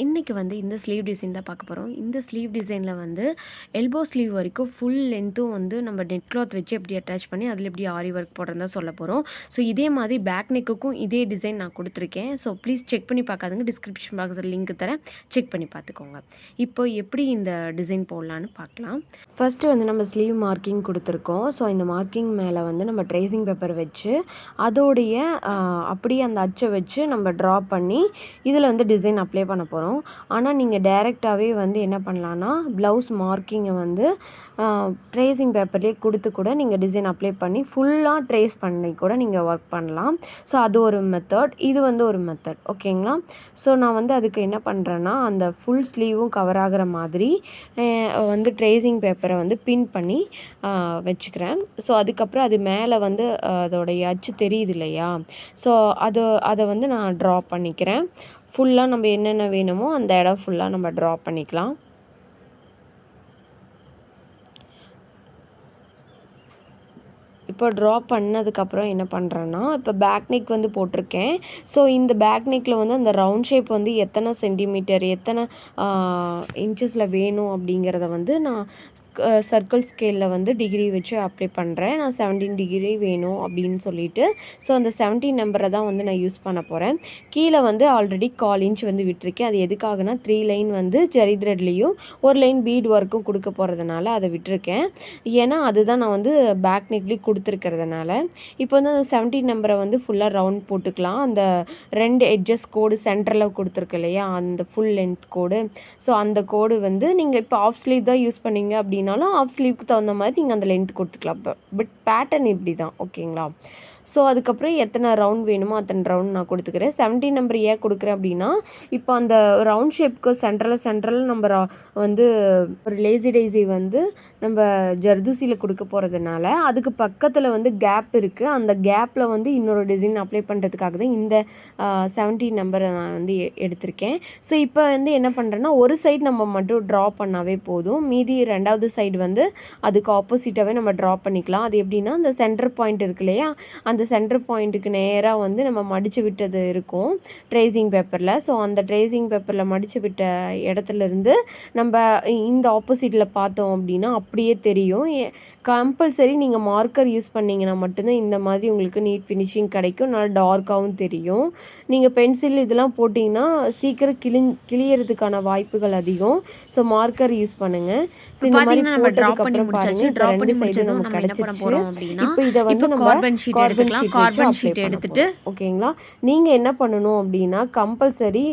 இன்றைக்கி வந்து இந்த ஸ்லீவ் டிசைன் தான் பார்க்க போகிறோம். இந்த ஸ்லீவ் டிசைனில் வந்து எல்போ ஸ்லீவ் வரைக்கும் ஃபுல் லென்த்தும் வந்து நம்ம நெட் கிளாத் வச்சு எப்படி அட்டாச் பண்ணி அதில் எப்படி ஆரி ஒர்க் போடுறதா சொல்ல போகிறோம். ஸோ இதே மாதிரி பேக் நெக்குக்கும் இதே டிசைன் நான் கொடுத்துருக்கேன். ஸோ ப்ளீஸ் செக் பண்ணி பார்க்காதுங்க, டிஸ்கிரிப்ஷன் பாக்ஸில் லிங்க் தரேன், செக் பண்ணி பார்த்துக்கோங்க. இப்போ எப்படி இந்த டிசைன் போடலான்னு பார்க்கலாம். ஃபஸ்ட்டு வந்து நம்ம ஸ்லீவ் மார்க்கிங் கொடுத்துருக்கோம். ஸோ இந்த மார்க்கிங் மேலே வந்து நம்ம ட்ரேசிங் பேப்பர் வச்சு அதோடைய அப்படியே அந்த அச்சை வச்சு நம்ம ட்ரா பண்ணி இதில் வந்து டிசைன் அப்ளை பண்ண போகிறோம். ஆனால் நீங்கள் டைரெக்டாகவே வந்து என்ன பண்ணலான்னா ப்ளவுஸ் மார்க்கிங்கை வந்து ட்ரேசிங் பேப்பர்லேயே கொடுத்து கூட நீங்கள் டிசைன் அப்ளை பண்ணி ஃபுல்லாக ட்ரேஸ் பண்ணி கூட நீங்கள் ஒர்க் பண்ணலாம். ஸோ அது ஒரு மெத்தட், இது வந்து ஒரு மெத்தட். ஓகேங்களா? ஸோ நான் வந்து அதுக்கு என்ன பண்ணுறேன்னா அந்த ஃபுல் ஸ்லீவும் கவர் ஆகிற மாதிரி வந்து ட்ரேசிங் பேப்பரை வந்து பின் பண்ணி வச்சுக்கிறேன். ஸோ அதுக்கப்புறம் அது மேலே வந்து அதோடைய அச்சு தெரியுது இல்லையா? ஸோ அதை வந்து நான் ட்ரா பண்ணிக்கிறேன். ஃபுல்லாக நம்ம என்னென்ன வேணுமோ அந்த இடம் ஃபுல்லாக நம்ம ட்ரா பண்ணிக்கலாம். இப்போ ட்ரா பண்ணதுக்கப்புறம் என்ன பண்ணுறேன்னா, இப்போ பேக் நெக் வந்து போட்டிருக்கேன். ஸோ இந்த பேக் நெக்கில் வந்து அந்த ரவுண்ட் ஷேப் வந்து எத்தனை சென்டிமீட்டர் எத்தனை இன்ச்சஸில் வேணும் அப்படிங்கிறத வந்து நான் சர்க்கிள் ஸ்கேலில் வந்து டிகிரி வச்சு அப்ளை பண்ணுறேன். நான் 17 டிகிரி வேணும் அப்படின்னு சொல்லிட்டு. ஸோ அந்த 17 நம்பரை தான் வந்து நான் யூஸ் பண்ண போகிறேன். கீழே வந்து ஆல்ரெடி 1/4 இன்ச் வந்து விட்டுருக்கேன். அது எதுக்காகனா 3 லைன் வந்து ஜரி த்ரெட்லேயும் ஒரு லைன் பீட் ஒர்க்கும் கொடுக்க போகிறதுனால அதை விட்டுருக்கேன். ஏன்னா அதுதான் நான் வந்து பேக் நெக்லேயும் கொடுத்துருக்கிறதுனால. இப்போ வந்து அந்த 17 நம்பரை வந்து ஃபுல்லாக ரவுண்ட் போட்டுக்கலாம். அந்த 2 எட்ஜஸ் கோடு சென்டரில் கொடுத்துருக்கு இல்லையா, அந்த ஃபுல் லென்த் கோடு. ஸோ அந்த கோடு வந்து நீங்கள் இப்போ ஆஃப் ஸ்லீவ் தான் யூஸ் பண்ணீங்க அப்படின்னாலும் ஆஃப் ஸ்லீவ்க்கு தகுந்த மாதிரி நீங்கள் அந்த லென்த் கொடுத்துக்கலாம். பட் பேட்டர்ன் இப்படி தான். ஓகேங்களா? ஸோ அதுக்கப்புறம் எத்தனை ரவுண்ட் வேணுமோ அத்தனை ரவுண்ட் நான் கொடுத்துக்கிறேன். 17 நம்பர் ஏன் கொடுக்குறேன் அப்படின்னா, இப்போ அந்த ரவுண்ட் ஷேப்புக்கு சென்ட்ரல் நம்ம வந்து ஒரு லேசி டெய்ஸி வந்து நம்ம ஜர்தூசியில் கொடுக்க போகிறதுனால அதுக்கு பக்கத்தில் வந்து கேப் இருக்குது. அந்த கேப்பில் வந்து இன்னொரு டிசைன் அப்ளை பண்ணுறதுக்காக தான் இந்த 17 நம்பரை நான் வந்து எடுத்திருக்கேன். ஸோ இப்போ வந்து என்ன பண்ணுறேன்னா ஒரு சைடு நம்ம மட்டும் ட்ரா பண்ணாவே போதும். மீதி 2வது சைடு வந்து அதுக்கு ஆப்போசிட்டாகவே நம்ம ட்ரா பண்ணிக்கலாம். அது எப்படின்னா அந்த சென்டர் பாயிண்ட் இருக்கு இல்லையா, அந்த சென்டர் பாயிண்ட்டுக்கு நேராக வந்து நம்ம மடித்து விட்டது இருக்கும் ட்ரேசிங் பேப்பரில். ஸோ அந்த ட்ரேசிங் பேப்பரில் மடித்து விட்ட இடத்துலேருந்து நம்ம இந்த ஆப்போசிட்டில் பார்த்தோம் அப்படின்னா அப்படியே தெரியும். கம்பல்சரி நீங்கள் மார்க்கர் யூஸ் பண்ணிங்கன்னா மட்டும்தான் இந்த மாதிரி உங்களுக்கு நீட் ஃபினிஷிங் கிடைக்கும். நல்லா டார்க்காகவும் தெரியும். நீங்கள் பென்சில் இதெல்லாம் போட்டிங்கன்னா சீக்கிரம் கிளியறதுக்கான வாய்ப்புகள் அதிகம். ஸோ மார்க்கர் யூஸ் பண்ணுங்கள். ஸோ இந்த மாதிரி போட்டதுக்கப்புறம் பாருங்கள், இப்போ 2 சைடும் நமக்கு கிடச்சிருச்சு. இப்போ இதை வந்து நம்ம கார்பன் ஷீட் எடுத்துகிட்டு ஓகேங்களா? நீங்கள் என்ன பண்ணணும் அப்படின்னா கம்பல்சரி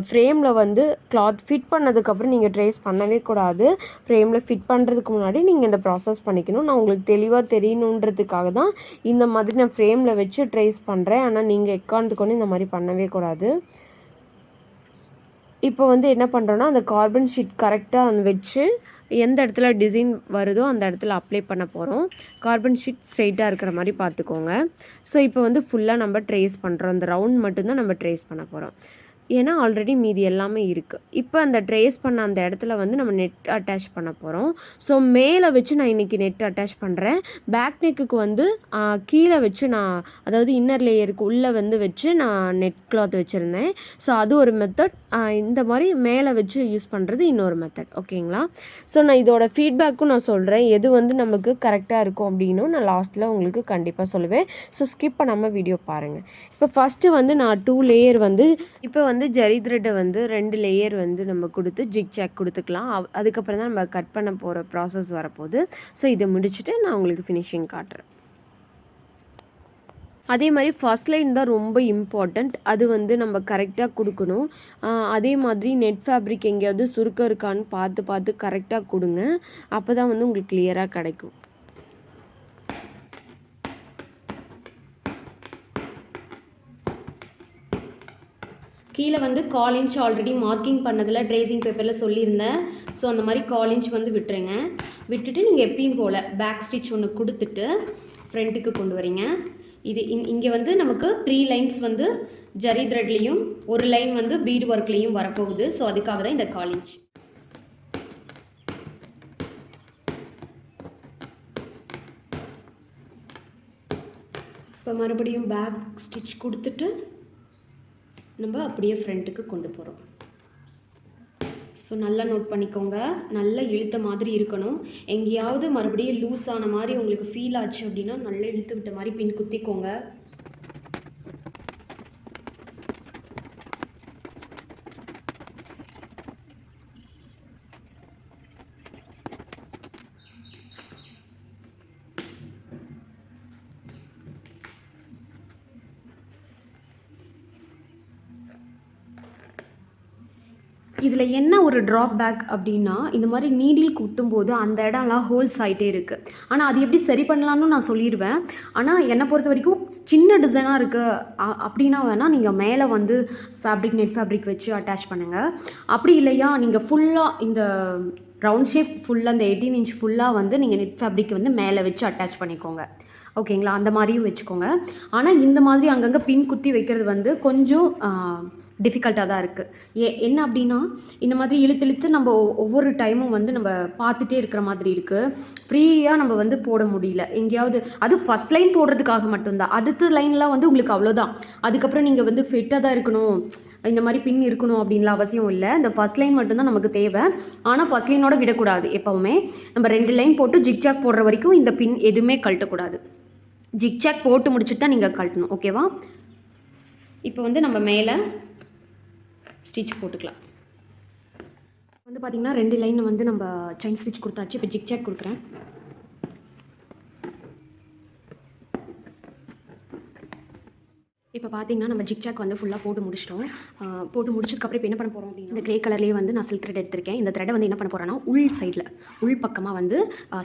ஃப்ரேமில் வந்து கிளாத் ஃபிட் பண்ணதுக்கப்புறம் நீங்கள் ட்ரேஸ் பண்ணவே கூடாது. ஃப்ரேமில் ஃபிட் பண்ணுறதுக்கு முன்னாடி நீங்கள் இந்த ப்ராசஸ் பண்ணிக்கணும். நான் உங்களுக்கு தெளிவாக தெரியணுன்றதுக்காக தான் இந்த மாதிரி நான் ஃப்ரேமில் வச்சு ட்ரேஸ் பண்ணுறேன். ஆனால் நீங்கள் எக்காரணத்துக்கு இந்த மாதிரி பண்ணவே கூடாது. இப்போ வந்து என்ன பண்ணுறோன்னா அந்த கார்பன் ஷீட் கரெக்டாக வச்சு எந்த இடத்துல டிசைன் வருதோ அந்த இடத்துல அப்ளை பண்ண போகிறோம். கார்பன் ஷீட் ஸ்ட்ரெயிட்டாக இருக்கிற மாதிரி பார்த்துக்கோங்க. ஸோ இப்போ வந்து ஃபுல்லாக நம்ம ட்ரேஸ் பண்ணுறோம். அந்த ரவுண்ட் மட்டும்தான் நம்ம ட்ரேஸ் பண்ண போகிறோம். ஏன்னா ஆல்ரெடி மீதி எல்லாமே இருக்குது. இப்போ அந்த ட்ரேஸ் பண்ண அந்த இடத்துல வந்து நம்ம நெட் அட்டாச் பண்ண போகிறோம். ஸோ மேலே வச்சு நான் இன்றைக்கி நெட் அட்டாச் பண்ணுறேன். பேக் நெக்குக்கு வந்து கீழே வச்சு நான் அதாவது இன்னர் லேயருக்கு உள்ளே வந்து வச்சு நான் நெட் கிளாத் வச்சுருந்தேன். ஸோ அது ஒரு மெத்தட். இந்த மாதிரி மேலே வச்சு யூஸ் பண்ணுறது இன்னொரு மெத்தட். ஓகேங்களா? ஸோ நான் இதோட ஃபீட்பேக்கும் நான் சொல்கிறேன். எது வந்து நமக்கு கரெக்டாக இருக்கும் அப்படின்னு நான் லாஸ்ட்டில் உங்களுக்கு கண்டிப்பாக சொல்லுவேன். ஸோ ஸ்கிப் பண்ணாமல் வீடியோ பாருங்கள். இப்போ ஃபஸ்ட்டு வந்து நான் 2 லேயர் வந்து இப்போ வந்து ஜரி த்ரெட்டை வந்து 2 லேயர் வந்து நம்ம கொடுத்து ஜிக் ஜாக் கொடுத்துக்கலாம். அதுக்கப்புறம் தான் நம்ம கட் பண்ண போகிற ப்ராசஸ் வரப்போகுது. ஸோ இதை முடிச்சுட்டு நான் உங்களுக்கு ஃபினிஷிங் காட்டுறேன். அதே மாதிரி ஃபர்ஸ்ட் லைன் தான் ரொம்ப இம்பார்ட்டண்ட். அது வந்து நம்ம கரெக்டாக கொடுக்கணும். அதே மாதிரி நெட் ஃபேப்ரிக் எங்கேயாவது சுருக்கம் இருக்கான்னு பார்த்து கரெக்டாக கொடுங்க. அப்போ தான் வந்து உங்களுக்கு கிளியராக கிடைக்கும். கீழே வந்து 1/4 இன்ச் ஆல்ரெடி மார்க்கிங் பண்ணதில் ட்ரேசிங் பேப்பரில் சொல்லியிருந்தேன். ஸோ அந்த மாதிரி 1/4 இன்ச் வந்து விட்டுருங்க. விட்டுட்டு நீங்கள் எப்பயும் போல் பேக் ஸ்டிச் ஒன்று கொடுத்துட்டு ஃப்ரண்ட்டுக்கு கொண்டு வரீங்க. இது இங்கே வந்து நமக்கு 3 லைன்ஸ் வந்து ஜரி த்ரெட்லேயும் ஒரு லைன் வந்து பீட் ஒர்க்லேயும் வரப்போகுது. ஸோ அதுக்காக தான் இந்த 1/4 இன்ச். இப்போ மறுபடியும் பேக் ஸ்டிச் கொடுத்துட்டு நம்ம அப்படியே ஃப்ரண்ட்டுக்கு கொண்டு போகிறோம். ஸோ நல்லா நோட் பண்ணிக்கோங்க. நல்லா இழுத்த மாதிரி இருக்கணும். எங்கேயாவது மறுபடியும் லூஸ் ஆன மாதிரி உங்களுக்கு ஃபீல் ஆச்சு அப்படின்னா நல்லா இழுத்து விட்ட மாதிரி பின் குத்திக்கோங்க. இதில் என்ன ஒரு ட்ராபேக் அப்படின்னா, இந்த மாதிரி நீடில் குத்தும்போது அந்த இடம்லாம் ஹோல்ஸ் ஆகிட்டே இருக்குது. ஆனால் அது எப்படி சரி பண்ணலான்னு நான் சொல்லிடுவேன். ஆனால் என்னை பொறுத்த வரைக்கும் சின்ன டிசைனாக இருக்குது அப்படின்னா வேணால் நீங்கள் மேலே வந்து நெட் ஃபேப்ரிக் வச்சு அட்டாச் பண்ணுங்கள். அப்படி இல்லையா நீங்கள் ஃபுல்லாக இந்த ரவுண்ட் ஷேப் ஃபுல்லாக இந்த 18 இன்ச் ஃபுல்லாக வந்து நீங்கள் நெட் ஃபேப்ரிக் வந்து மேலே வச்சு அட்டாச் பண்ணிக்கோங்க. ஓகேங்களா? அந்த மாதிரியும் வச்சுக்கோங்க. ஆனால் இந்த மாதிரி அங்கங்கே பின் குத்தி வைக்கிறது வந்து கொஞ்சம் டிஃபிகல்ட்டாக தான் இருக்குது. என்ன அப்படின்னா, இந்த மாதிரி இழுத்து நம்ம ஒவ்வொரு டைமும் வந்து நம்ம பார்த்துட்டே இருக்கிற மாதிரி இருக்குது. ஃப்ரீயாக நம்ம வந்து போட முடியல. எங்கேயாவது அது ஃபஸ்ட் லைன் போடுறதுக்காக மட்டும்தான். அடுத்த லைன்லாம் வந்து உங்களுக்கு அவ்வளோதான். அதுக்கப்புறம் நீங்கள் வந்து ஃபிட்டாக தான் இருக்கணும், இந்த மாதிரி பின் இருக்கணும் அப்படின்லாம் அவசியம் இல்லை. இந்த ஃபஸ்ட் லைன் மட்டும்தான் நமக்கு தேவை. ஆனால் ஃபஸ்ட் லைனோட விடக்கூடாது. எப்போவுமே நம்ம 2 லைன் போட்டு ஜிக்ஜாக் போடுற வரைக்கும் இந்த பின் எதுவுமே கழட்டக்கூடாது. ஜிக்ஜாக் போட்டு முடிச்சுட்டு தான் நீங்கள் கழட்டணும். ஓகேவா? இப்போ வந்து நம்ம மேலே ஸ்டிச் போட்டுக்கலாம். வந்து பார்த்திங்கன்னா 2 லைன் வந்து நம்ம செயின் ஸ்டிச் கொடுத்தாச்சு. இப்போ ஜிக்ஜாக் கொடுக்குறேன். இப்போ பார்த்தீங்கன்னா நம்ம ஜிக்ஜாக் வந்து ஃபுல்லாக போட்டு முடிச்சிட்டோம். போட்டு முடிச்சதுக்கப்புறம் இப்போ என்ன பண்ண போகிறோம் அப்படின்னா, இந்த கிரே கலர்லேயே வந்து நான் சில்க் த்ரெட் எடுத்திருக்கேன். இந்த த்ரெட்டை வந்து என்ன பண்ண போகிறேன்னா உள் பக்கமாக வந்து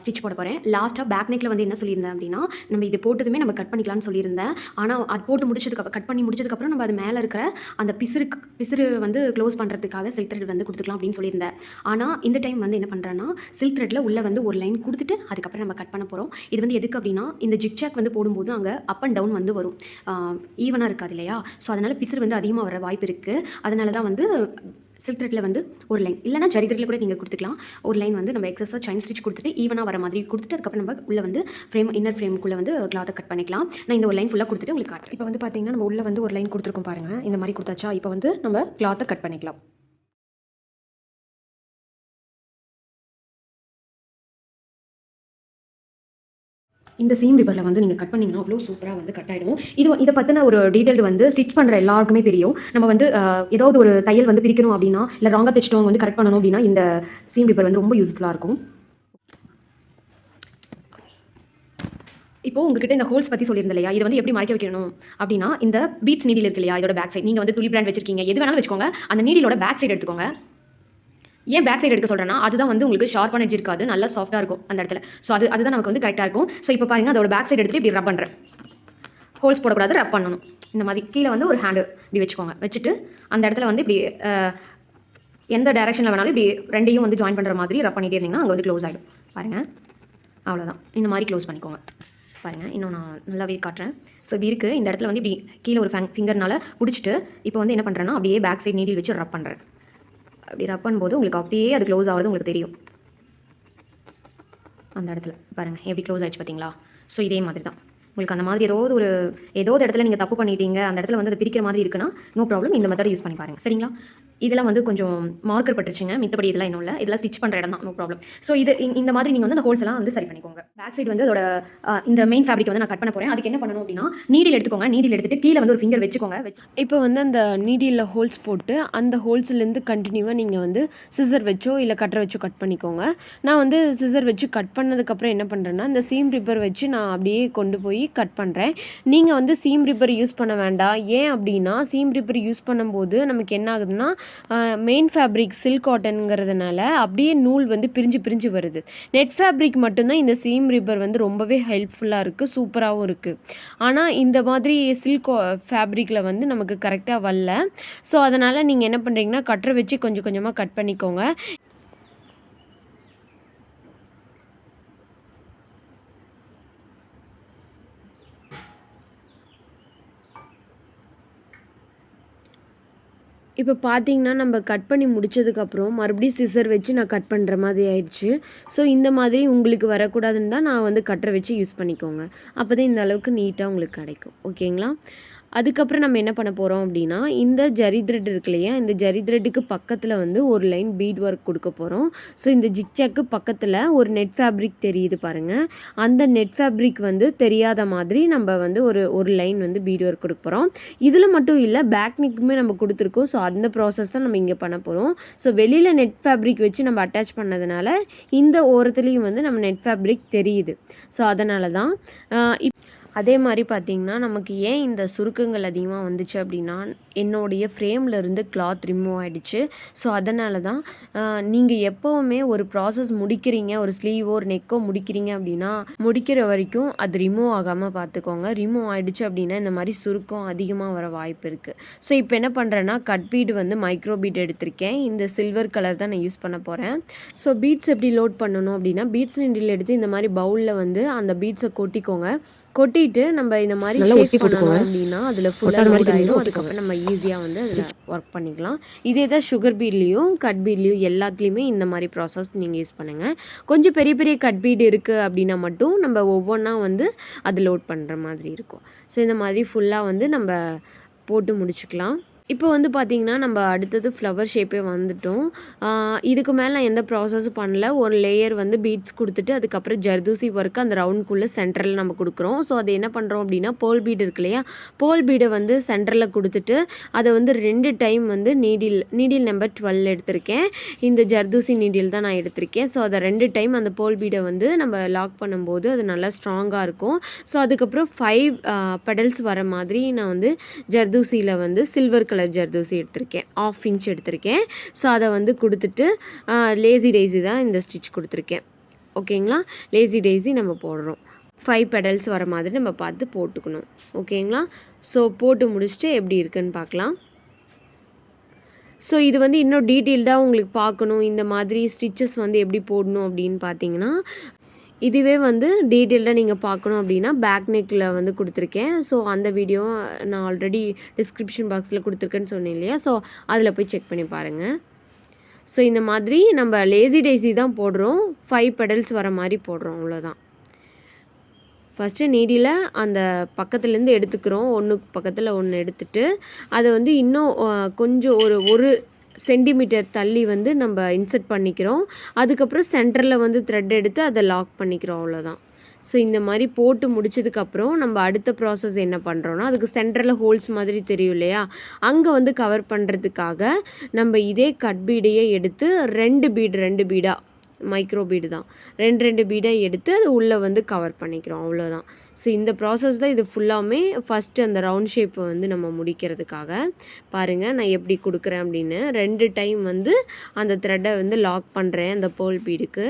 ஸ்டிச் போட போகிறேன். லாஸ்ட்டாக பேக் நெக்கில் வந்து என்ன சொல்லியிருந்தேன் அப்படின்னா, நம்ம இது போட்டதுமே நம்ம கட் பண்ணிக்கலாம்னு சொல்லியிருந்தேன். ஆனால் அது போட்டு முடிச்சதுக்கப்புறம் கட் பண்ணி முடிச்சதுக்கப்புறம் நம்ம அது மேலே இருக்கிற அந்த பிசுறு வந்து க்ளோஸ் பண்ணுறதுக்காக சில்க் த்ரெட் வந்து கொடுத்துக்கலாம் அப்படின்னு சொல்லியிருந்தேன். ஆனால் இந்த டைம் வந்து என்ன பண்ணுறேன்னா, சில்க் த்ரெட்டில் உள்ளே வந்து ஒரு லைன் கொடுத்துட்டு அதுக்கப்புறம் நம்ம கட் பண்ண போகிறோம். இது வந்து எதுக்கு அப்படின்னா, இந்த ஜிக்ஜாக் வந்து போடும்போது அங்கே அப் அண்ட் டவுன் வந்து வரும், ஈவனாக இருக்காது இல்லையா? ஸோ அதனால் பிசுறு வந்து அதிகமாக வர வாய்ப்பு இருக்குது. அதனால தான் வந்து சில்க் த்ரெட்டில் வந்து ஒரு லைன், இல்லைனா ஜரி த்ரெட்டில் கூட நீங்கள் கொடுத்துக்கலாம். ஒரு லைன் வந்து நம்ம எக்ஸஸாக செயின் ஸ்டிச் கொடுத்துட்டு ஈவனாக வர மாதிரி கொடுத்துட்டு அதுக்கப்புறம் நம்ம உள்ளே வந்து இன்னர் ஃப்ரேமுக்குள்ளே வந்து கிளாத்தை கட் பண்ணிக்கலாம். நான் இந்த ஒரு லைன் ஃபுல்லாக கொடுத்துட்டு உங்களுக்கு காட்டுறேன். இப்போ வந்து பார்த்தீங்கன்னா நம்ம உள்ளே வந்து ஒரு லைன் கொடுத்துருக்கோம் பாருங்கள். இந்த மாதிரி கொடுத்தாச்சா? இப்போ வந்து நம்ம கிளாத்தை கட் பண்ணிக்கலாம். இந்த சீம் ரிப்பரில் வந்து நீங்கள் கட் பண்ணிங்கன்னா அவ்வளோ சூப்பராக வந்து கட் ஆகிடும். இதை பற்றின ஒரு டீட்டெயில் வந்து ஸ்டிச் பண்ணுற எல்லாருக்குமே தெரியும். நம்ம வந்து ஏதாவது ஒரு தையல் வந்து பிரிக்கணும் அப்படின்னா, இல்லை ராங்காக தைச்சிட்டோம் வந்து கரெக்ட் பண்ணணும் அப்படின்னா இந்த சீம் ரிப்பர் வந்து ரொம்ப யூஸ்ஃபுல்லாக இருக்கும். இப்போ உங்ககிட்ட இந்த ஹோல்ஸ் பற்றி சொல்லியிருந்தேன் இல்லையா? இதை வந்து எப்படி மறைக்க வைக்கணும் அப்படின்னா, இந்த பீட்ஸ் நீடில் இருக்கு இல்லையா? இதோட பேக் சைடு நீங்கள் வந்து துளி பிராண்ட் வச்சிருக்கீங்க, எது வேணாலும் வச்சுக்கோங்க. அந்த நீடிலோட பேக் சைடு எடுத்துக்கோங்க. ஏன் பேக் சைடு எடுக்க சொல்கிறேன்னா, அதுதான் வந்து உங்களுக்கு ஷார்ப்பான எட்ஜ் இருக்காது, நல்லா சாஃப்ட்டாக இருக்கும் அந்த இடத்துல. ஸோ அதுதான் நமக்கு வந்து கரெக்டாக இருக்கும். ஸோ இப்போ பாருங்கள், அதோட பேக் சைடு எடுத்துகிட்டு இப்படி ரப் பண்ணுறேன். ஹோல்ஸ் போடக்கூடாது, ரப் பண்ணணும். இந்த மாதிரி கீழே வந்து ஒரு ஹேண்டு இப்படி வச்சுக்கோங்க. வச்சுட்டு அந்த இடத்துல வந்து இப்படி எந்த டைரெக்ஷனில் வேணாலும் இப்படி ரெண்டையும் வந்து ஜாயின் பண்ணுற மாதிரி ரப் பண்ணிகிட்டே இருந்தீங்கன்னா அங்கே வந்து க்ளோஸ் ஆகிடும். பாருங்கள், அவ்வளோதான். இந்த மாதிரி க்ளோஸ் பண்ணிக்கோங்க. பாருங்கள், இன்னும் நான் நல்லாவே காட்டுறேன். ஸோ இப்படி இருக்குது. இந்த இடத்துல வந்து இப்படி கீழே ஒரு ஃபிங்கர்னால் பிடிச்சிட்டு இப்போ வந்து என்ன பண்ணுறேன்னா, அப்படியே பேக் சைடு நீடில் வச்சு ரப் பண்ணுறேன். அப்படி ரப் பண்ணும்போது உங்களுக்கு அப்படியே அது க்ளோஸ் ஆகிறது உங்களுக்கு தெரியும். அந்த இடத்துல பாருங்கள் எப்படி க்ளோஸ் ஆகிடுச்சு பார்த்தீங்களா? ஸோ இதே மாதிரி தான் உங்களுக்கு அந்த மாதிரி ஏதோ ஒரு இடத்துல நீங்கள் தப்பு பண்ணிட்டீங்க, அந்த இடத்துல வந்து அதை பிரிக்கிற மாதிரி இருக்குன்னா நோ ப்ராப்ளம், இந்த மெத்தட் யூஸ் பண்ணி பாருங்கள். சரிங்களா? இதெல்லாம் வந்து கொஞ்சம் மார்க்கர் பட்டுருச்சுங்க, மித்தபடி இதெல்லாம் இன்னும் இல்லை. இதெல்லாம் ஸ்டிச் பண்ணுற இடம் தான், நோ ப்ராப்ளம். ஸோ இந்த மாதிரி நீங்கள் வந்து அந்த ஹோல்ஸ் எல்லாம் வந்து சரி பண்ணிக்கோங்க. பேக் சைடு வந்து அதோட இந்த மெயின் ஃபேப்ரிக் வந்து நான் கட் பண்ண போகிறேன். அதுக்கு என்ன பண்ணணும் அப்படின்னா, நீடில் எடுத்துக்கோங்க. நீடில் எடுத்துட்டு கீழே வந்து ஒரு ஃபிங்கர் வச்சுக்கோங்க. இப்போ வந்து அந்த நீடியில் ஹோல்ஸ் போட்டு அந்த ஹோல்ஸ்லேருந்து கண்டினியூவாக நீங்கள் வந்து சிசர் வச்சோ இல்லை கட்டரை வச்சோ கட் பண்ணிக்கோங்க. நான் வந்து சிசர் வச்சு கட் பண்ணதுக்கப்புறம் என்ன பண்ணுறேன்னா, இந்த சீம் ரிப்பர் வச்சு நான் அப்படியே கொண்டு போய் கட் பண்ணுறேன். நீங்கள் வந்து சீம் ரிப்பர் யூஸ் பண்ண வேண்டாம். ஏன் அப்படின்னா, சீம் ரிப்பர் யூஸ் பண்ணும்போது நமக்கு என்ன ஆகுதுன்னா, மெயின் ஃபேப்ரிக் சில்க் காட்டனுங்கிறதுனால அப்படியே நூல் வந்து பிரிஞ்சு வருது. நெட் ஃபேப்ரிக் மட்டும்தான் இந்த சீம் ரிப்பர் வந்து ரொம்பவே ஹெல்ப்ஃபுல்லாக இருக்குது, சூப்பராகவும் இருக்குது. ஆனால் இந்த மாதிரி சில்க் ஃபேப்ரிக்கில் வந்து நமக்கு கரெக்டாக வரல. ஸோ அதனால் நீங்கள் என்ன பண்ணுறீங்கன்னா, கட்டரை வச்சு கொஞ்சம் கொஞ்சமாக கட் பண்ணிக்கோங்க. இப்போ பார்த்தீங்கன்னா, நம்ம கட் பண்ணி முடிச்சதுக்கப்புறம் மறுபடியும் சிசர் வச்சு நான் கட் பண்ணுற மாதிரி ஆயிடுச்சு. ஸோ இந்த மாதிரி உங்களுக்கு வரக்கூடாதுன்னு தான் நான் வந்து கட்டரை வச்சு யூஸ் பண்ணிக்கோங்க. அப்போ தான் இந்த அளவுக்கு நீட்டாக உங்களுக்கு கிடைக்கும். ஓகேங்களா? அதுக்கப்புறம் நம்ம என்ன பண்ண போகிறோம் அப்படின்னா, இந்த ஜரி த்ரெட் இருக்கு இல்லையா, இந்த ஜரி த்ரெட்டுக்கு பக்கத்தில் வந்து ஒரு லைன் பீட் ஒர்க் கொடுக்க போகிறோம். ஸோ இந்த ஜிக்ஜாக்கு பக்கத்தில் ஒரு நெட் ஃபேப்ரிக் தெரியுது பாருங்கள். அந்த நெட் ஃபேப்ரிக் வந்து தெரியாத மாதிரி நம்ம வந்து ஒரு லைன் வந்து பீட் ஒர்க் கொடுக்க போகிறோம். இதில் மட்டும் இல்லை, பேக் நெக்குமே நம்ம கொடுத்துருக்கோம். ஸோ அந்த ப்ராசஸ் தான் நம்ம இங்கே பண்ண போகிறோம். ஸோ வெளியில் நெட் ஃபேப்ரிக் வச்சு நம்ம அட்டாச் பண்ணதுனால இந்த ஓரத்துலேயும் வந்து நம்ம நெட் ஃபேப்ரிக் தெரியுது. ஸோ அதனால தான் அதே மாதிரி பார்த்திங்கன்னா, நமக்கு ஏன் இந்த சுருக்கங்கள் அதிகமாக வந்துச்சு அப்படின்னா, என்னுடைய ஃப்ரேம்லேருந்து கிளாத் ரிமூவ் ஆகிடுச்சு. ஸோ அதனால தான் நீங்கள் எப்போவுமே ஒரு ப்ராசஸ் முடிக்கிறீங்க, ஒரு ஸ்லீவோ ஒரு நெக்கோ முடிக்கிறீங்க அப்படின்னா, முடிக்கிற வரைக்கும் அது ரிமூவ் ஆகாமல் பார்த்துக்கோங்க. ரிமூவ் ஆகிடுச்சு அப்படின்னா இந்த மாதிரி சுருக்கம் அதிகமாக வர வாய்ப்பு இருக்குது. ஸோ இப்போ என்ன பண்ணுறேன்னா, கட் பீடு வந்து மைக்ரோ பீட் எடுத்திருக்கேன். இந்த சில்வர் கலர் தான் நான் யூஸ் பண்ண போகிறேன். ஸோ பீட்ஸ் எப்படி லோட் பண்ணணும் அப்படின்னா, பீட்ஸ் நீடில் எடுத்து இந்த மாதிரி பவுலில் வந்து அந்த பீட்ஸை கொட்டிக்கோங்க. கொட்டிட்டு நம்ம இந்த மாதிரி ஷேக் பண்ணணும் அப்படின்னா அதில் ஃபுல்லாக லோட் ஆகிடும். அதுக்கப்புறம் நம்ம ஈஸியாக வந்து அதில் ஒர்க் பண்ணிக்கலாம். இதே தான் சுகர் பீட்லேயும் கட் பீட்லேயும் எல்லாத்துலேயுமே இந்த மாதிரி ப்ராசஸ் நீங்கள் யூஸ் பண்ணுங்கள். கொஞ்சம் பெரிய பெரிய கட் பீட் இருக்குது அப்படின்னா மட்டும் நம்ம ஒவ்வொன்றா வந்து அது லோட் பண்ணுற மாதிரி இருக்கும். ஸோ இந்த மாதிரி ஃபுல்லாக வந்து நம்ம போட்டு முடிச்சுக்கலாம். இப்போ வந்து பார்த்திங்கன்னா, நம்ம அடுத்தது ஃப்ளவர் ஷேப்பே வந்துட்டோம். இதுக்கு மேலே நான் எந்த ப்ராசஸும் பண்ணல. ஒரு லேயர் வந்து பீட்ஸ் கொடுத்துட்டு அதுக்கப்புறம் ஜர்தூசி ஒர்க்கு அந்த ரவுண்ட்குள்ளே சென்டரில் நம்ம கொடுக்குறோம். ஸோ அது என்ன பண்ணுறோம் அப்படின்னா, போல் பீடு இருக்கு இல்லையா, போல் பீடை வந்து சென்டரில் கொடுத்துட்டு அதை வந்து 2 டைம் வந்து நீடில் நம்பர் 12 எடுத்திருக்கேன். இந்த ஜர்தூசி நீடில் தான் நான் எடுத்திருக்கேன். ஸோ அதை 2 டைம் அந்த போல் பீடை வந்து நம்ம லாக் பண்ணும்போது அது நல்லா ஸ்ட்ராங்காக இருக்கும். ஸோ அதுக்கப்புறம் 5 பெடல்ஸ் வர மாதிரி நான் வந்து ஜர்தூசியில் வந்து சில்வர் கலர் ஜர்தூசி எடுத்திருக்கேன். 1/2 இன்ச் எடுத்திருக்கேன். ஸோ அதை வந்து கொடுத்துட்டு லேசி டெய்ஸி தான் இந்த ஸ்டிச் கொடுத்துருக்கேன். ஓகேங்களா, லேசி டெய்ஸி நம்ம போடுறோம். 5 பெடல்ஸ் வர மாதிரி நம்ம பார்த்து போட்டுக்கணும். ஓகேங்களா, ஸோ போட்டு முடிச்சுட்டு எப்படி இருக்குன்னு பார்க்கலாம். ஸோ இது வந்து இன்னும் டீட்டெயில்டாக உங்களுக்கு பார்க்கணும், இந்த மாதிரி ஸ்டிச்சஸ் வந்து எப்படி போடணும் அப்படின்னு பார்த்தீங்கன்னா, இதுவே வந்து டீட்டெயில்டாக நீங்கள் பார்க்கணும் அப்படின்னா பேக் நெக்கில் வந்து கொடுத்துருக்கேன். ஸோ அந்த வீடியோ நான் ஆல்ரெடி டிஸ்கிரிப்ஷன் பாக்ஸில் கொடுத்துருக்கேன்னு சொன்னேன் இல்லையா, ஸோ அதில் போய் செக் பண்ணி பாருங்கள். ஸோ இந்த மாதிரி நம்ம லேசி டெய்ஸி தான் போடுறோம். 5 பெடல்ஸ் வர மாதிரி போடுறோம், அவ்வளோதான். ஃபஸ்ட்டு நீடியில் அந்த பக்கத்துலேருந்து எடுத்துக்கிறோம். ஒன்றுக்கு பக்கத்தில் ஒன்று எடுத்துகிட்டு அதை வந்து இன்னும் கொஞ்சம் ஒரு சென்டிமீட்டர் தள்ளி வந்து நம்ம இன்சர்ட் பண்ணிக்கிறோம். அதுக்கப்புறம் சென்டரில் வந்து த்ரெட் எடுத்து அதை லாக் பண்ணிக்கிறோம், அவ்வளோதான். ஸோ இந்த மாதிரி போட்டு முடிச்சதுக்கப்புறம் நம்ம அடுத்த ப்ராசஸ் என்ன பண்ணுறோன்னா, அதுக்கு சென்டரில் ஹோல்ஸ் மாதிரி தெரியும் இல்லையா, அங்கே வந்து கவர் பண்ணுறதுக்காக நம்ம இதே கட் பீடையே எடுத்து 2 பீடாக, மைக்ரோ பீடு தான், 2 பீடாக எடுத்து அது உள்ளே வந்து கவர் பண்ணிக்கிறோம், அவ்வளோதான். ஸோ இந்த ப்ராசஸ் தான் இது ஃபுல்லாமே. ஃபஸ்ட்டு அந்த ரவுண்ட் ஷேப்பை வந்து நம்ம முடிக்கிறதுக்காக பாருங்கள் நான் எப்படி கொடுக்குறேன் அப்படின்னு. 2 டைம் வந்து அந்த த்ரெட்டை வந்து லாக் பண்ணுறேன் அந்த போல் பீடுக்கு.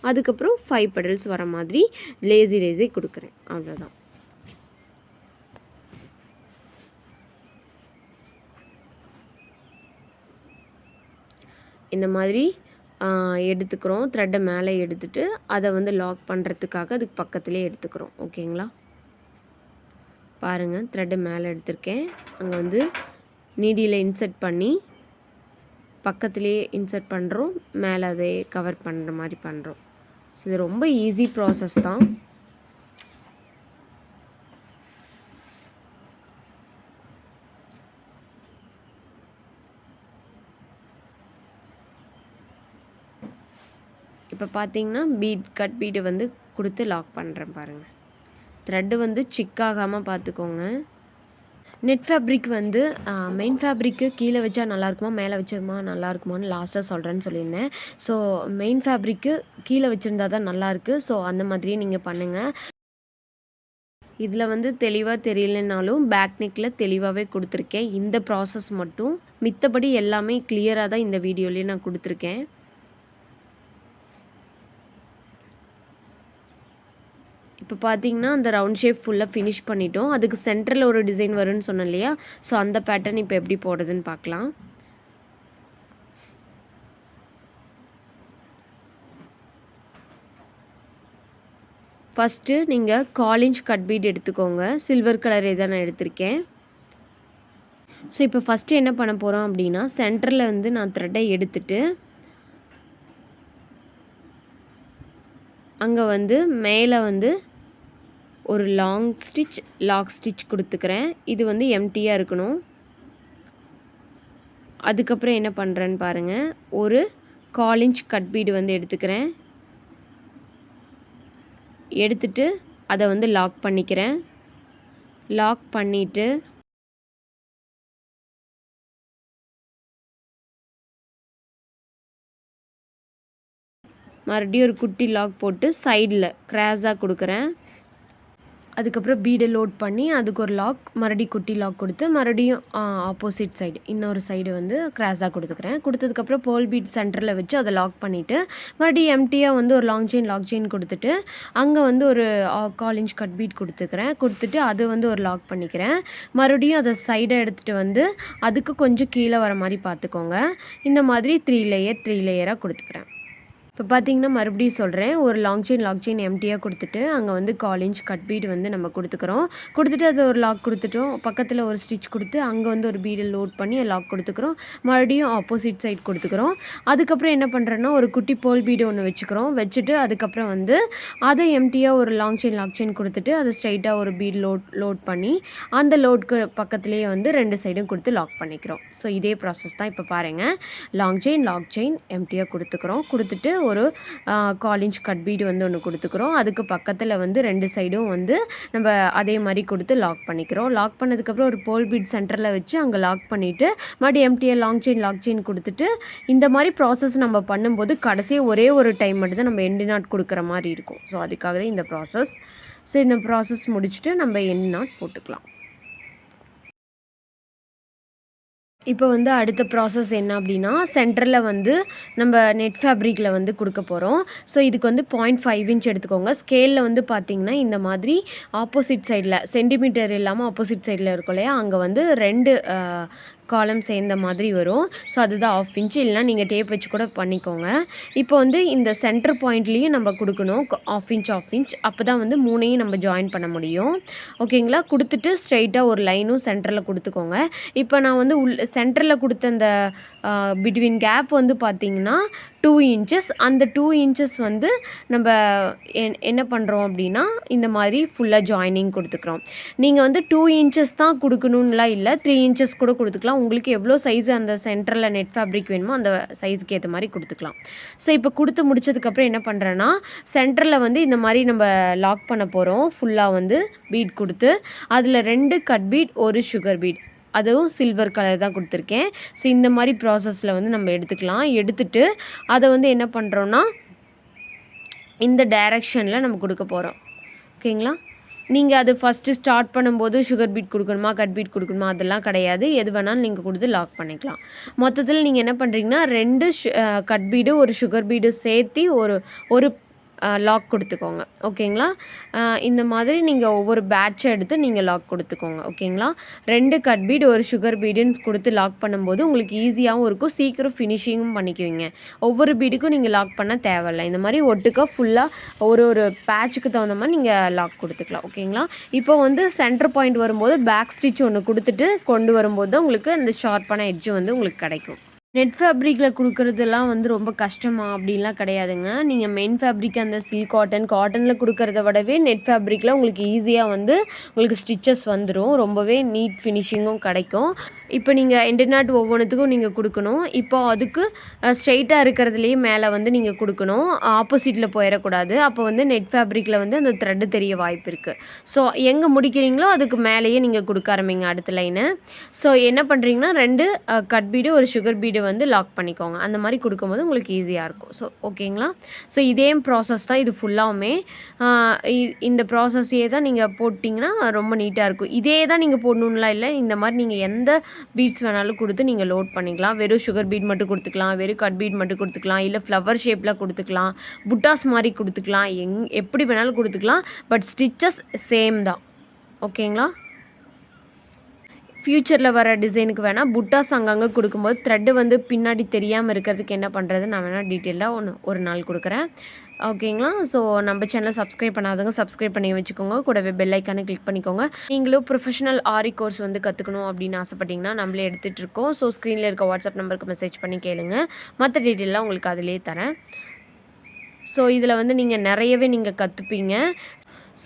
அதுக்கப்புறம் 5 பெடல்ஸ் வர மாதிரி லேசி கொடுக்குறேன், அவ்வளோதான். இந்த மாதிரி எடுத்துக்கிறோம். த்ரெட்டை மேலே எடுத்துகிட்டு அதை வந்து லாக் பண்ணுறதுக்காக அதுக்கு பக்கத்துலேயே எடுத்துக்கிறோம். ஓகேங்களா, பாருங்கள் த்ரெட்டை மேலே எடுத்திருக்கேன். அங்கே வந்து நீடியில் இன்சர்ட் பண்ணி பக்கத்துலேயே இன்சர்ட் பண்ணுறோம், மேலே அதை கவர் பண்ணுற மாதிரி பண்ணுறோம். ஸோ இது ரொம்ப ஈஸி ப்ராசஸ் தான். இப்போ பார்த்தீங்கன்னா கட் பீடு வந்து கொடுத்து லாக் பண்ணுறேன் பாருங்கள். த்ரெட்டு வந்து சிக்காகாமல் பார்த்துக்கோங்க. நெட் ஃபேப்ரிக் வந்து மெயின் ஃபேப்ரிக்கு கீழே வச்சா நல்லாயிருக்குமா மேலே வச்சோமா நல்லாயிருக்குமான்னு லாஸ்ட்டாக சொல்கிறேன்னு சொல்லியிருந்தேன். ஸோ மெயின் ஃபேப்ரிக்கு கீழே வச்சுருந்தா தான் நல்லாயிருக்கு. ஸோ அந்த மாதிரியே நீங்கள் பண்ணுங்கள். இதில் வந்து தெளிவாக தெரியலனாலும் பேக் நெக்கில் தெளிவாகவே கொடுத்துருக்கேன். இந்த ப்ராசஸ் மட்டும், மித்தபடி எல்லாமே கிளியராக தான் இந்த வீடியோலேயே நான் கொடுத்துருக்கேன். இப்போ பார்த்தீங்கன்னா அந்த ரவுண்ட் ஷேப் ஃபுல்லாக ஃபினிஷ் பண்ணிட்டோம். அதுக்கு சென்டரில் ஒரு டிசைன் வரும்னு சொன்னேன் இல்லையா, ஸோ அந்த பேட்டர்ன் இப்போ எப்படி போடுறதுன்னு பார்க்கலாம். ஃபஸ்ட்டு நீங்கள் 1/4 இன்ச் கட் பீட் எடுத்துக்கோங்க. சில்வர் கலரே தான் நான் எடுத்திருக்கேன். ஸோ இப்போ ஃபஸ்ட்டு என்ன பண்ண போகிறோம் அப்படின்னா, சென்டரில் வந்து நான் த்ரெட்டை எடுத்துட்டு அங்கே வந்து மேலே வந்து ஒரு லாக் ஸ்டிச் கொடுத்துக்கிறேன். இது வந்து எம்டியாக இருக்கணும். அதுக்கப்புறம் என்ன பண்ணுறேன்னு பாருங்கள், ஒரு 1/4 இன்ச் கட் பீடு வந்து எடுத்துக்கிறேன். எடுத்துட்டு அதை வந்து லாக் பண்ணிக்கிறேன். லாக் பண்ணிவிட்டு மறுபடியும் ஒரு குட்டி லாக் போட்டு சைடில் கிராஸாக கொடுக்குறேன். அதுக்கப்புறம் பீடை லோட் பண்ணி அதுக்கு ஒரு லாக், மறுபடியும் குட்டி லாக் கொடுத்து மறுபடியும் ஆப்போசிட் சைடு இன்னொரு சைடு வந்து கிராஸாக கொடுத்துக்கிறேன். கொடுத்ததுக்கப்புறம் பேர்ல் பீட் சென்டரில் வச்சு அதை லாக் பண்ணிவிட்டு மறுபடியும் எம்டியாக வந்து ஒரு லாக் செயின் கொடுத்துட்டு அங்கே வந்து ஒரு 1/4 இன்ச் கட் பீட் கொடுத்துட்டு அது வந்து ஒரு லாக் பண்ணிக்கிறேன். மறுபடியும் அதை சைடை எடுத்துகிட்டு வந்து அதுக்கு கொஞ்சம் கீழே வர மாதிரி பார்த்துக்கோங்க. இந்த மாதிரி 3 லேயராக கொடுத்துக்கிறேன். இப்போ பார்த்தீங்கன்னா மறுபடியும் சொல்கிறேன், ஒரு லாங் செயின் எம்டியாக கொடுத்துட்டு அங்கே வந்து 1/4 இன்ச் கட் பீடு வந்து நம்ம கொடுத்துட்டு அது ஒரு லாக் கொடுத்துட்டோம். பக்கத்தில் ஒரு ஸ்டிச் கொடுத்து அங்கே வந்து ஒரு பீடை லோட் பண்ணி லாக் கொடுத்துக்கிறோம். மறுபடியும் ஆப்போசிட் சைட் கொடுத்துக்கிறோம். அதுக்கப்புறம் என்ன பண்ணுறேன்னா ஒரு குட்டி பேர்ல் பீடு ஒன்று வச்சுட்டு அதுக்கப்புறம் வந்து அதை எம்டியாக ஒரு லாக் செயின் கொடுத்துட்டு அதை ஸ்ட்ரைட்டாக ஒரு பீடு லோட் பண்ணி அந்த லோட்க்கு பக்கத்துலேயே வந்து 2 சைடும் கொடுத்து லாக் பண்ணிக்கிறோம். ஸோ இதே ப்ராசஸ் தான். இப்போ பாருங்கள், லாக் செயின் எம்டியாக கொடுத்துட்டு ஒரு 1/4 இன்ச் கட் பீடு வந்து ஒன்று கொடுத்துக்கிறோம். அதுக்கு பக்கத்தில் வந்து 2 சைடும் வந்து நம்ம அதே மாதிரி கொடுத்து லாக் பண்ணிக்கிறோம். லாக் பண்ணதுக்கப்புறம் ஒரு பேர்ல் பீட் சென்டரில் வச்சு அங்கே லாக் பண்ணிவிட்டு மறுபடியும் எம்டியாக லாக் செயின் கொடுத்துட்டு இந்த மாதிரி ப்ராசஸ் நம்ம பண்ணும்போது கடைசியாக ஒரே ஒரு டைம் மட்டும் தான் நம்ம எண்டு நாட் கொடுக்குற மாதிரி இருக்கும். ஸோ அதுக்காக தான் இந்த ப்ராசஸ். ஸோ இந்த ப்ராசஸ் முடிச்சுட்டு நம்ம எண்டு நாட் போட்டுக்கலாம். இப்போ வந்து அடுத்த ப்ராசஸ் என்ன அப்படின்னா, சென்டரில் வந்து நம்ம நெட் ஃபேப்ரிக்கில் வந்து கொடுக்க போகிறோம். ஸோ இதுக்கு வந்து 0.5 இன்ச் எடுத்துக்கோங்க. ஸ்கேலில் வந்து பார்த்திங்கன்னா இந்த மாதிரி ஆப்போசிட் சைடில் சென்டிமீட்டர் இல்லாமல் ஆப்போசிட் சைடில் இருக்கும் இல்லையா, அங்கே வந்து 2 காலம் சேர்ந்த மாதிரி வரும். ஸோ அதுதான் 1/2 இன்ச். இல்லைனா நீங்கள் டேப் வச்சு கூட பண்ணிக்கோங்க. இப்போ வந்து இந்த சென்டர் பாயிண்ட்லேயும் நம்ம கொடுக்கணும் 1/2 இன்ச். அப்போ தான் வந்து 3ஐயும் நம்ம ஜாயின் பண்ண முடியும். ஓகேங்களா? கொடுத்துட்டு ஸ்ட்ரைட்டாக ஒரு லைனும் சென்டரில் கொடுத்துக்கோங்க. இப்போ நான் வந்து சென்டரில் கொடுத்த அந்த பிட்வீன் கேப் வந்து பார்த்திங்கன்னா 2 இன்ச்சஸ். அந்த 2 இன்ச்சஸ் வந்து நம்ம என்ன பண்ணுறோம் அப்படின்னா இந்த மாதிரி ஃபுல்லாக ஜாயினிங் கொடுத்துக்கிறோம். நீங்கள் வந்து 2 இன்ச்சஸ் தான் கொடுக்கணும்லாம் இல்லை, 3 இன்ச்சஸ் கூட கொடுத்துக்கலாம். உங்களுக்கு எவ்வளோ சைஸ் அந்த சென்டரில் நெட் ஃபேப்ரிக் வேணுமோ அந்த சைஸுக்கு ஏற்ற மாதிரி கொடுத்துக்கலாம். ஸோ இப்போ கொடுத்து முடிச்சதுக்கப்புறம் என்ன பண்ணுறேன்னா, சென்டரில் வந்து இந்த மாதிரி நம்ம லாக் பண்ண போகிறோம். ஃபுல்லாக வந்து பீட் கொடுத்து அதில் 2 கட் பீட், ஒரு சுகர் பீட், அதுவும் சில்வர் கலர் தான் கொடுத்துருக்கேன். ஸோ இந்த மாதிரி ப்ராசஸில் வந்து நம்ம எடுத்துட்டு அதை வந்து என்ன பண்ணுறோன்னா இந்த டைரெக்ஷனில் நம்ம கொடுக்க போகிறோம். ஓகேங்களா? நீங்கள் அது ஃபஸ்ட்டு ஸ்டார்ட் பண்ணும்போது சுகர் பீட் கொடுக்கணுமா, கட் பீட் கொடுக்கணுமா, அதெல்லாம் கிடையாது. எது வேணாலும் நீங்கள் கொடுத்து லாக் பண்ணிக்கலாம். மொத்தத்தில் நீங்கள் என்ன பண்ணுறீங்கன்னா 2 கட் பீடு, ஒரு சுகர் பீடு சேர்த்து ஒரு லாக் கொடுத்துக்கோங்க. ஓகேங்களா? இந்த மாதிரி நீங்கள் ஒவ்வொரு பேட்சை எடுத்து நீங்கள் லாக் கொடுத்துக்கோங்க. ஓகேங்களா? 2 கட் பீடு, ஒரு சுகர் பீடுன்னு கொடுத்து லாக் பண்ணும்போது உங்களுக்கு ஈஸியாகவும் இருக்கும், சீக்கிரம் ஃபினிஷிங்கும் பண்ணிக்குவீங்க. ஒவ்வொரு பீடுக்கும் நீங்கள் லாக் பண்ண தேவையில்லை. இந்த மாதிரி ஒட்டுக்கா ஃபுல்லாக ஒரு பேட்சுக்கு தகுந்த மாதிரி நீங்கள் லாக் கொடுத்துக்கலாம். ஓகேங்களா? இப்போ வந்து சென்டர் பாயிண்ட் வரும்போது பேக் ஸ்டிச் ஒன்று கொடுத்துட்டு கொண்டு வரும்போது தான் உங்களுக்கு இந்த ஷார்ப்பான எட்ஜு வந்து உங்களுக்கு கிடைக்கும். நெட் ஃபேப்ரிக்கில் கொடுக்குறதெல்லாம் வந்து ரொம்ப கஷ்டமா அப்படின்லாம் கிடையாதுங்க. நீங்கள் மெயின் ஃபேப்ரிக் அந்த சில்க் காட்டனில் கொடுக்குறத விடவே நெட் ஃபேப்ரிக்கில் உங்களுக்கு ஈஸியாக வந்து உங்களுக்கு ஸ்டிச்சஸ் வந்துடும். ரொம்பவே நீட் ஃபினிஷிங்கும் கிடைக்கும். இப்போ நீங்கள் எண்டு நாட் ஒவ்வொன்றுத்துக்கும் நீங்கள் கொடுக்கணும். இப்போ அதுக்கு ஸ்ட்ரெயிட்டாக இருக்கிறதுலேயே மேலே வந்து நீங்கள் கொடுக்கணும், ஆப்போசிட்டில் போயிடக்கூடாது. அப்போ வந்து நெட் ஃபேப்ரிக்கில் வந்து அந்த த்ரெட்டு தெரிய வாய்ப்பு இருக்குது. ஸோ எங்கே முடிக்கிறீங்களோ அதுக்கு மேலேயே நீங்கள் கொடுக்க ஆரம்பிங்க அடுத்த லைனு. ஸோ என்ன பண்ணுறீங்கன்னா 2 கட் பீடு, ஒரு சுகர் பீடு வந்து லாக் பண்ணிக்கோங்க. அந்த மாதிரி கொடுக்கும்போது உங்களுக்கு ஈஸியாக இருக்கும். ஸோ ஓகேங்களா? ஸோ இதே ப்ராசஸ் தான் இது ஃபுல்லாகவுமே. இந்த ப்ராசஸையே தான் நீங்கள் போட்டிங்கன்னா ரொம்ப நீட்டாக இருக்கும். இதே தான் நீங்கள் போடணுன்னுலாம் இல்லை. இந்த மாதிரி நீங்கள் எந்த பீட்ஸ் வேணாலும் கொடுத்து நீங்கள் லோட் பண்ணிக்கலாம். வெறும் சுகர் பீட் மட்டும் கொடுத்துக்கலாம், வெறும் கட் பீட் மட்டும் கொடுத்துக்கலாம், இல்லை ஃப்ளவர் ஷேப்பில் கொடுத்துக்கலாம், புட்டாஸ் மாதிரி கொடுத்துக்கலாம், எப்படி வேணாலும் கொடுத்துக்கலாம். பட் ஸ்டிச்சஸ் சேம் தான். ஓகேங்களா? ஃப்யூச்சரில் வர டிசைனுக்கு வேணால் புட்டாஸ் அங்கங்கே கொடுக்கும்போது த்ரெட்டு வந்து பின்னாடி தெரியாமல் இருக்கிறதுக்கு என்ன பண்ணுறது நான் வேணால் டீட்டெயிலாக ஒரு நாள் கொடுக்குறேன். ஓகேங்களா? ஸோ நம்ம சேனலை சப்ஸ்கிரைப் பண்ணாதவங்க சப்ஸ்கிரைப் பண்ணி வச்சுக்கோங்க. கூடவே பெல் ஐக்கானை கிளிக் பண்ணிக்கோங்க. நீங்களும் ப்ரொஃபஷனல் ஆரி கோர்ஸ் வந்து கற்றுக்கணும் அப்படின்னு ஆசைப்பட்டிங்கன்னா நம்மளே எடுத்துகிட்டு இருக்கோம். ஸோ ஸ்க்ரீனில் இருக்க வாட்ஸ்அப் நம்பருக்கு மெசேஜ் பண்ணி கேளுங்க. மற்ற டீட்டெயிலாம் உங்களுக்கு அதிலே தரேன். ஸோ இதில் வந்து நீங்கள் நிறையவே நீங்கள் கற்றுப்பீங்க.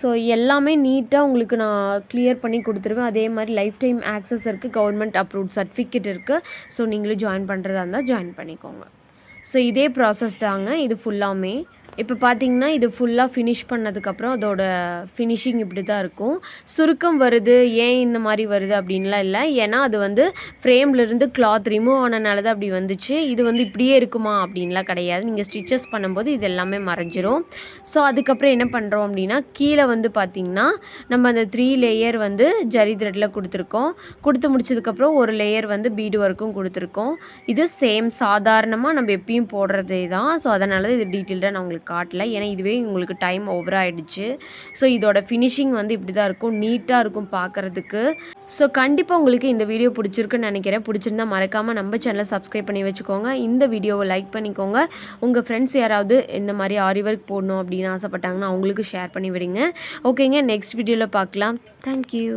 ஸோ எல்லாமே நீட்டாக உங்களுக்கு நான் கிளியர் பண்ணி கொடுத்துருவேன். அதே மாதிரி லைஃப் டைம் ஆக்சஸ் இருக்குது, கவர்மெண்ட் அப்ரூவ்ட் சர்டிஃபிகேட் இருக்குது. ஸோ நீங்களும் ஜாயின் பண்ணுறதா இருந்தால் ஜாயின் பண்ணிக்கோங்க. ஸோ இதே ப்ராசஸ் தாங்க இது ஃபுல்லாமே. இப்போ பார்த்தீங்கன்னா இது ஃபுல்லாக ஃபினிஷ் பண்ணதுக்கப்புறம் அதோட ஃபினிஷிங் இப்படி தான் இருக்கும். சுருக்கம் வருது, ஏன் இந்த மாதிரி வருது அப்படின்லாம் இல்லை. ஏன்னா அது வந்து ஃப்ரேம்லேருந்து கிளாத் ரிமூவ் ஆனனால தான் அப்படி வந்துச்சு. இது வந்து இப்படியே இருக்குமா அப்படின்லாம் கிடையாது. நீங்கள் ஸ்டிச்சஸ் பண்ணும்போது இது எல்லாமே மறைஞ்சிரும். ஸோ அதுக்கப்புறம் என்ன பண்ணுறோம் அப்படின்னா, கீழே வந்து பார்த்திங்கன்னா நம்ம அந்த 3 லேயர் வந்து ஜரி த்ரெட்டில் கொடுத்துருக்கோம். கொடுத்து முடிச்சதுக்கப்புறம் ஒரு லேயர் வந்து பீடு ஒர்க்கும் கொடுத்துருக்கோம். இது சேம் சாதாரணமாக நம்ம எப்பயும் போடுறதே தான். ஸோ அதனால தான் இது டீட்டெயில்டாக நான் உங்களுக்கு காட்டல. ஏன்னா இதுவே உங்களுக்கு டைம் ஓவர் ஆகிடுச்சு. ஸோ இதோட ஃபினிஷிங் வந்து இப்படி தான் இருக்கும், நீட்டாக இருக்கும் பார்க்குறதுக்கு. ஸோ கண்டிப்பாக உங்களுக்கு இந்த வீடியோ பிடிச்சிருக்குன்னு நினைக்கிறேன். பிடிச்சிருந்தா மறக்காமல் நம்ம சேனலை சப்ஸ்கிரைப் பண்ணி வச்சுக்கோங்க. இந்த வீடியோவை லைக் பண்ணிக்கோங்க. உங்கள் ஃப்ரெண்ட்ஸ் யாராவது இந்த மாதிரி ஆரி ஒர்க் போடணும் அப்படின்னு ஆசைப்பட்டாங்கன்னா அவங்களுக்கு ஷேர் பண்ணி விடுங்க. ஓகேங்க, நெக்ஸ்ட் வீடியோவில் பார்க்கலாம். தேங்க்யூ.